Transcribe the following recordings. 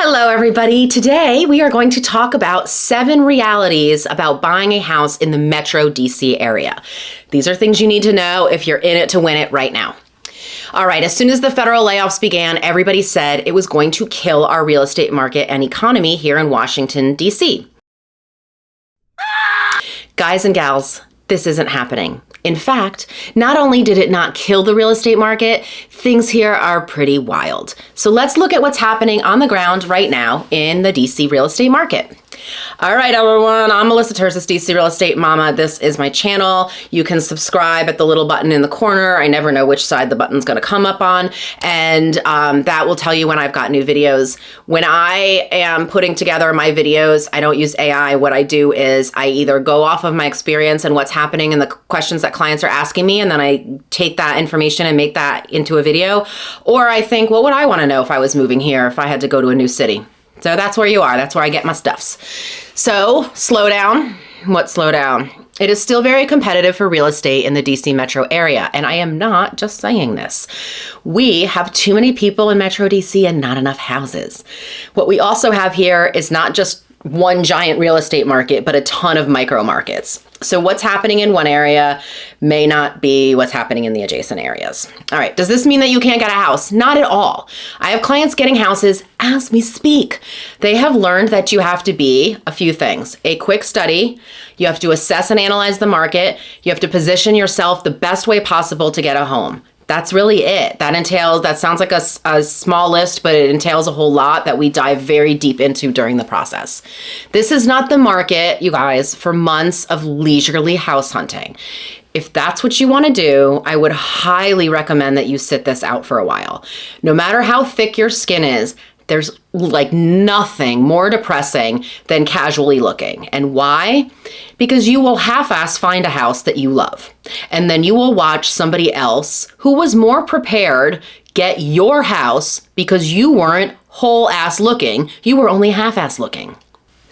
Hello, everybody. Today, we are going to talk about 7 realities about buying a house in the Metro DC area. These are things you need to know if you're in it to win it right now. All right, as soon as the federal layoffs began, everybody said it was going to kill our real estate market and economy here in Washington, DC. Guys and gals, this isn't happening. In fact, not only did it not kill the real estate market, things here are pretty wild. So let's look at what's happening on the ground right now in the DC real estate market. All right, everyone, I'm Melissa Tersis, DC Real Estate Mama. This is my channel. You can subscribe at the little button in the corner. I never know which side the button's gonna come up on, and that will tell you when I've got new videos. When I am putting together my videos, I don't use AI. What I do is I either go off of my experience and what's happening and the questions that clients are asking me, and then I take that information and make that into a video, or I think, what would I wanna know if I was moving here, if I had to go to a new city? So that's where you are. That's where I get my stuffs. So Slowdown. What Slowdown? It is still very competitive for real estate in the DC metro area. And I am not just saying this. We have too many people in Metro DC and not enough houses. What we also have here is not just one giant real estate market, but a ton of micro markets. So what's happening in one area may not be what's happening in the adjacent areas. All right, does this mean that you can't get a house? Not at all. I have clients getting houses as we speak. They have learned that you have to be a few things. A quick study, you have to assess and analyze the market, you have to position yourself the best way possible to get a home. That's really it. That sounds like a small list, but it entails a whole lot that we dive very deep into during the process. This is not the market, you guys, for months of leisurely house hunting. If that's what you want to do, I would highly recommend that you sit this out for a while. No matter how thick your skin is, there's like nothing more depressing than casually looking. And why? Because you will half-ass find a house that you love. And then you will watch somebody else who was more prepared get your house because you weren't whole-ass looking. You were only half-ass looking.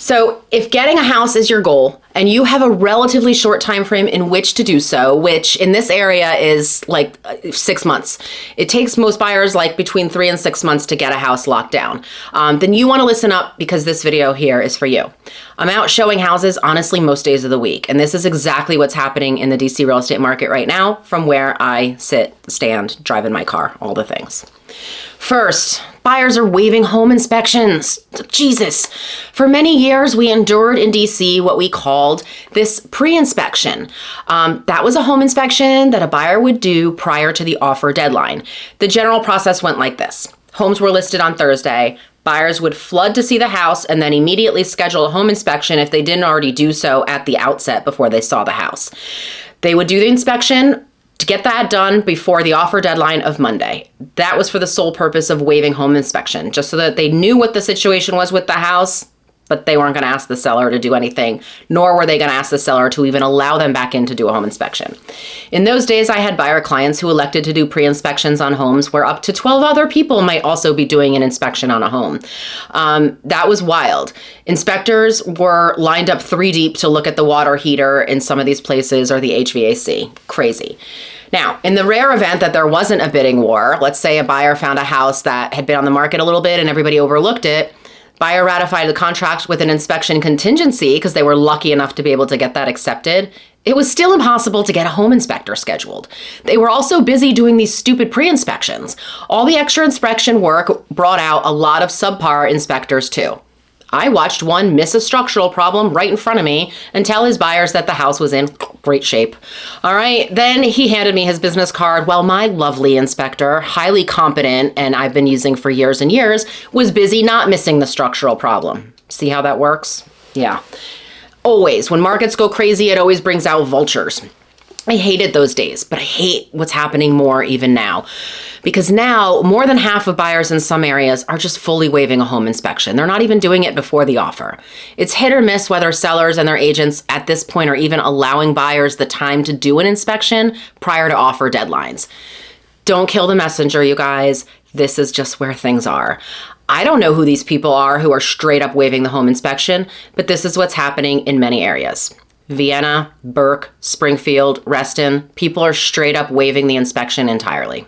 So if getting a house is your goal and you have a relatively short time frame in which to do so, which in this area is like 6 months, it takes most buyers like between 3 and 6 months to get a house locked down, then you want to listen up because this video here is for you. I'm out showing houses honestly most days of the week, and this is exactly what's happening in the DC real estate market right now from where I sit, stand, drive in my car, all the things. First, buyers are waiving home inspections. Jesus. For many years, we endured in DC what we called this pre-inspection. That was a home inspection that a buyer would do prior to the offer deadline. The general process went like this. Homes were listed on Thursday. Buyers would flood to see the house and then immediately schedule a home inspection if they didn't already do so at the outset before they saw the house. They would do the inspection to get that done before the offer deadline of Monday. That was for the sole purpose of waiving home inspection, just so that they knew what the situation was with the house, but they weren't gonna ask the seller to do anything, nor were they gonna ask the seller to even allow them back in to do a home inspection. In those days, I had buyer clients who elected to do pre-inspections on homes where up to 12 other people might also be doing an inspection on a home. That was wild. Inspectors were lined up 3 deep to look at the water heater in some of these places or the HVAC. Crazy. Now, in the rare event that there wasn't a bidding war, let's say a buyer found a house that had been on the market a little bit and everybody overlooked it, buyer ratified the contract with an inspection contingency because they were lucky enough to be able to get that accepted. It was still impossible to get a home inspector scheduled. They were also busy doing these stupid pre-inspections. All the extra inspection work brought out a lot of subpar inspectors too. I watched one miss a structural problem right in front of me and tell his buyers that the house was in great shape. All right, then he handed me his business card while my lovely inspector, highly competent and I've been using for years and years, was busy not missing the structural problem. See how that works? Yeah. Always, when markets go crazy, it always brings out vultures. I hated those days, but I hate what's happening more even now. Because now, more than half of buyers in some areas are just fully waiving a home inspection. They're not even doing it before the offer. It's hit or miss whether sellers and their agents at this point are even allowing buyers the time to do an inspection prior to offer deadlines. Don't kill the messenger, you guys. This is just where things are. I don't know who these people are who are straight up waiving the home inspection, but this is what's happening in many areas. Vienna, Burke, Springfield, Reston, people are straight up waiving the inspection entirely.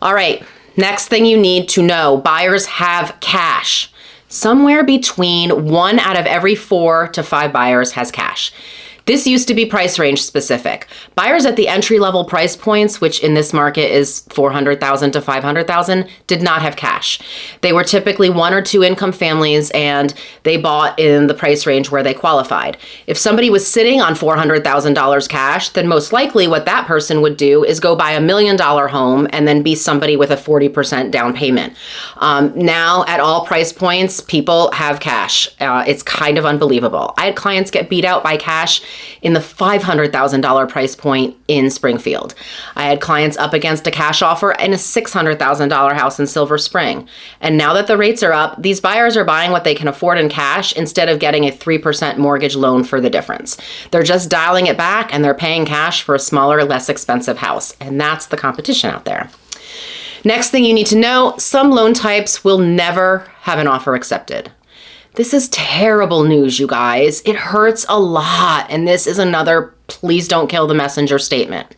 All right, Next thing you need to know, buyers have cash. Somewhere between 1 out of every 4 to 5 buyers has cash. This used to be price range specific. Buyers at the entry-level price points, which in this market is $400,000 to $500,000, did not have cash. They were typically 1 or 2 income families, and they bought in the price range where they qualified. If somebody was sitting on $400,000 cash, then most likely what that person would do is go buy $1 million home and then be somebody with a 40% down payment. Now, at all price points, people have cash. It's kind of unbelievable. I had clients get beat out by cash in the $500,000 price point in Springfield. I had clients up against a cash offer in a $600,000 house in Silver Spring. And now that the rates are up, these buyers are buying what they can afford in cash instead of getting a 3% mortgage loan for the difference. They're just dialing it back and they're paying cash for a smaller, less expensive house. And that's the competition out there. Next thing you need to know, some loan types will never have an offer accepted. This is terrible news, you guys. It hurts a lot, and this is another please don't kill the messenger statement.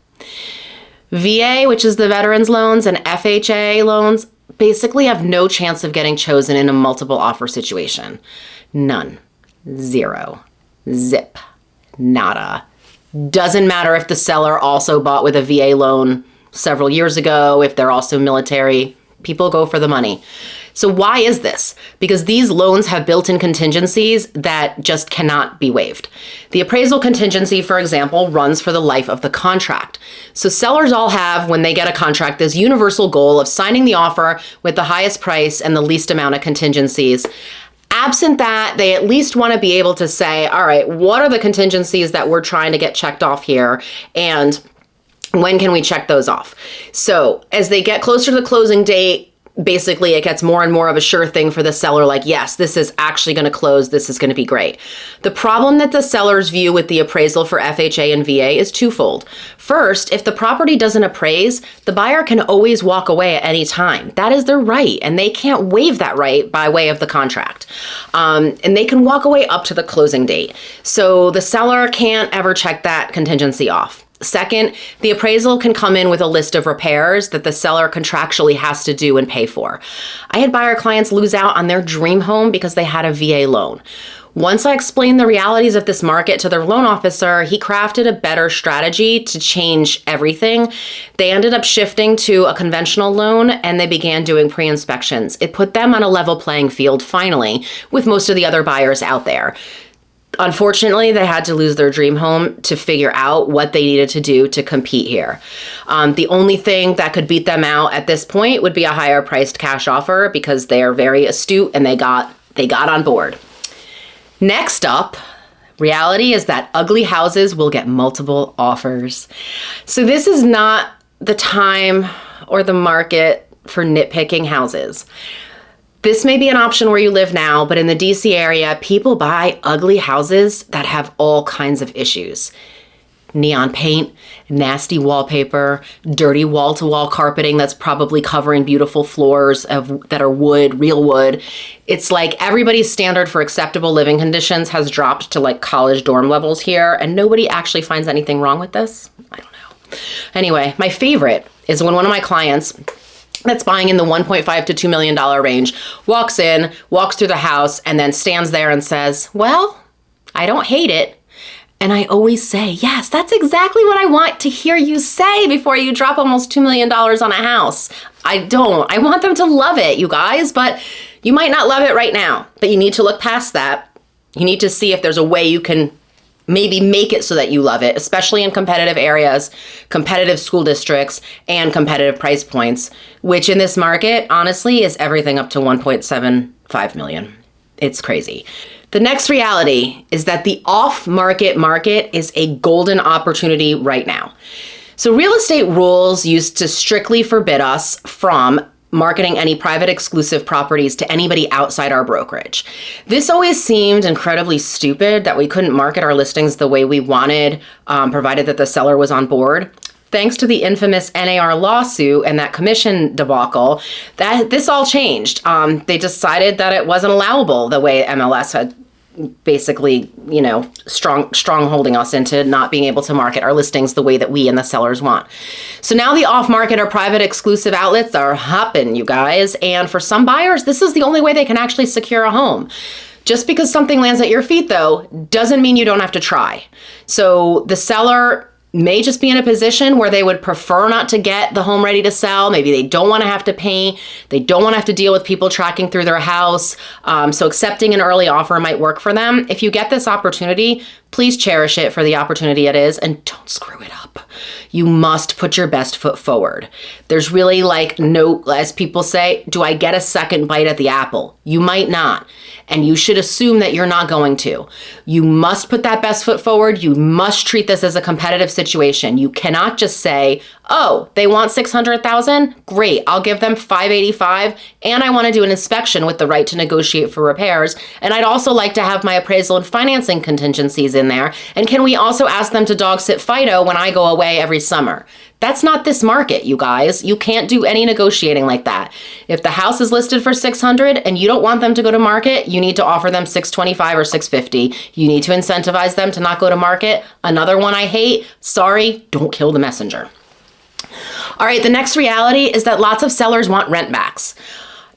VA, which is the veterans loans, and FHA loans basically have no chance of getting chosen in a multiple offer situation. None. Zero. Zip. Nada. Doesn't matter if the seller also bought with a VA loan several years ago, if they're also military. People go for the money. So why is this? Because these loans have built-in contingencies that just cannot be waived. The appraisal contingency, for example, runs for the life of the contract. So sellers all have, when they get a contract, this universal goal of signing the offer with the highest price and the least amount of contingencies. Absent that, they at least want to be able to say, all right, what are the contingencies that we're trying to get checked off here? And when can we check those off? So as they get closer to the closing date, basically it gets more and more of a sure thing for the seller, like, yes, this is actually going to close. This is going to be great. The problem that the sellers view with the appraisal for FHA and VA is twofold. First, if the property doesn't appraise, the buyer can always walk away at any time. That is their right, and they can't waive that right by way of the contract. And they can walk away up to the closing date. So the seller can't ever check that contingency off. Second, the appraisal can come in with a list of repairs that the seller contractually has to do and pay for. I had buyer clients lose out on their dream home because they had a VA loan. Once I explained the realities of this market to their loan officer, he crafted a better strategy to change everything. They ended up shifting to a conventional loan and they began doing pre-inspections. It put them on a level playing field finally with most of the other buyers out there. Unfortunately, they had to lose their dream home to figure out what they needed to do to compete here. The only thing that could beat them out at this point would be a higher priced cash offer because they are very astute and they got on board. Next up, reality is that ugly houses will get multiple offers. So this is not the time or the market for nitpicking houses. This may be an option where you live now, but in the DC area, people buy ugly houses that have all kinds of issues. Neon paint, nasty wallpaper, dirty wall-to-wall carpeting that's probably covering beautiful floors that are wood, real wood. It's like everybody's standard for acceptable living conditions has dropped to like college dorm levels here, and nobody actually finds anything wrong with this. I don't know. Anyway, my favorite is when one of my clients that's buying in the $1.5 to $2 million range walks in, walks through the house, and then stands there and says, well, I don't hate it. And I always say, yes, that's exactly what I want to hear you say before you drop almost $2 million on a house. I don't. I want them to love it, you guys, but you might not love it right now. But you need to look past that. You need to see if there's a way you can maybe make it so that you love it, especially in competitive areas, competitive school districts, and competitive price points, which in this market, honestly, is everything up to $1.75 million. It's crazy. The next reality is that the off-market market is a golden opportunity right now. So real estate rules used to strictly forbid us from marketing any private exclusive properties to anybody outside our brokerage. This always seemed incredibly stupid that we couldn't market our listings the way we wanted, provided that the seller was on board. Thanks to the infamous NAR lawsuit and that commission debacle, this all changed. They decided that it wasn't allowable the way MLS had basically, strong holding us into not being able to market our listings the way that we and the sellers want. So now the off-market or private exclusive outlets are hopping, you guys. And for some buyers, this is the only way they can actually secure a home. Just because something lands at your feet, though, doesn't mean you don't have to try. So the seller may just be in a position where they would prefer not to get the home ready to sell. Maybe they don't want to have to paint. They don't want to have to deal with people tracking through their house. So accepting an early offer might work for them. If you get this opportunity, please cherish it for the opportunity it is and don't screw it up. You must put your best foot forward. There's really no, as people say, do I get a second bite at the apple? You might not. And you should assume that you're not going to. You must put that best foot forward. You must treat this as a competitive situation. You cannot just say, oh, they want $600,000? Great, I'll give them $585, and I want to do an inspection with the right to negotiate for repairs. And I'd also like to have my appraisal and financing contingencies in there. And can we also ask them to dog sit Fido when I go away every summer? That's not this market, you guys. You can't do any negotiating like that. If the house is listed for $600 and you don't want them to go to market, you need to offer them $625 or $650. You need to incentivize them to not go to market. Another one I hate, sorry, don't kill the messenger. All right, the next reality is that lots of sellers want rent backs.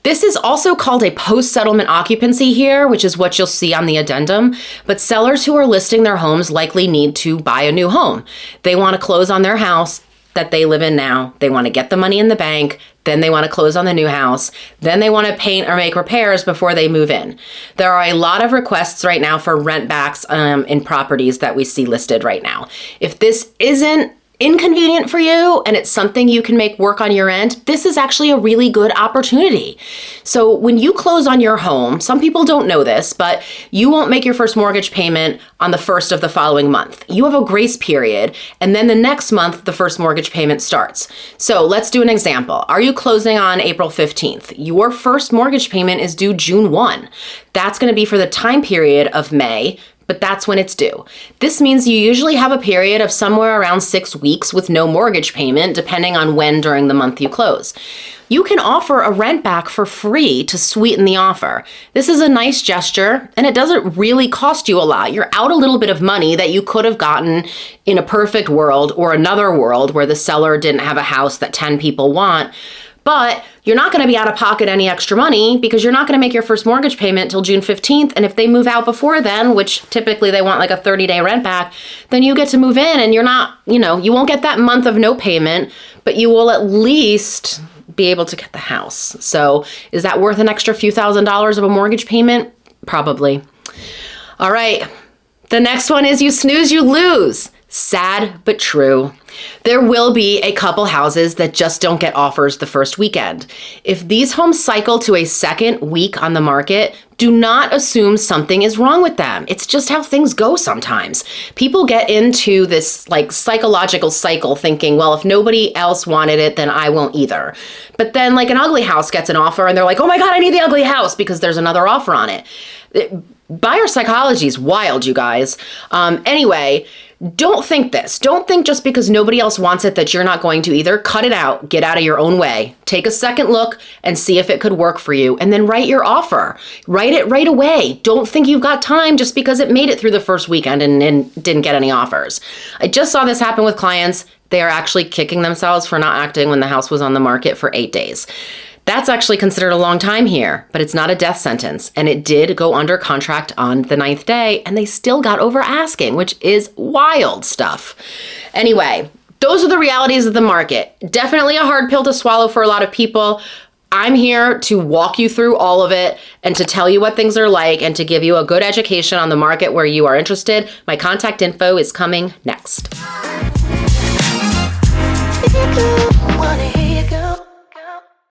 This is also called a post-settlement occupancy here, which is what you'll see on the addendum. But sellers who are listing their homes likely need to buy a new home. They want to close on their house that they live in now. They want to get the money in the bank. Then they want to close on the new house. Then they want to paint or make repairs before they move in. There are a lot of requests right now for rent backs in properties that we see listed right now. If this isn't inconvenient for you and it's something you can make work on your end, this is actually a really good opportunity. So when you close on your home, some people don't know this, but you won't make your first mortgage payment on the first of the following month. You have a grace period, and then the next month, the first mortgage payment starts. So let's do an example. Are you closing on April 15th? Your first mortgage payment is due June 1. That's going to be for the time period of May, but that's when it's due. This means you usually have a period of somewhere around 6 weeks with no mortgage payment, depending on when during the month you close. You can offer a rent back for free to sweeten the offer. This is a nice gesture, and it doesn't really cost you a lot. You're out a little bit of money that you could have gotten in a perfect world or another world where the seller didn't have a house that 10 people want. But you're not going to be out of pocket any extra money because you're not going to make your first mortgage payment till June 15th. And if they move out before then, which typically they want like a 30-day rent back, then you get to move in and you're not, you won't get that month of no payment, but you will at least be able to get the house. So is that worth an extra few $1,000s of a mortgage payment? Probably. All right. The next one is you snooze, you lose. Sad but true. There will be a couple houses that just don't get offers the first weekend. If these homes cycle to a second week on the market, do not assume something is wrong with them. It's just how things go sometimes. People get into this psychological cycle thinking, well, if nobody else wanted it, then I won't either. But then an ugly house gets an offer and they're like, oh my God, I need the ugly house because there's another offer on it. Buyer psychology is wild, you guys. Anyway, don't think this. Don't think just because nobody else wants it that you're not going to either. Cut it out. Get out of your own way. Take a second look and see if it could work for you. And then write your offer. Write it right away. Don't think you've got time just because it made it through the first weekend and didn't get any offers. I just saw this happen with clients. They are actually kicking themselves for not acting when the house was on the market for 8 days. That's actually considered a long time here, but it's not a death sentence. And it did go under contract on the 9th day, and they still got over asking, which is wild stuff. Anyway, those are the realities of the market. Definitely a hard pill to swallow for a lot of people. I'm here to walk you through all of it and to tell you what things are like and to give you a good education on the market where you are interested. My contact info is coming next.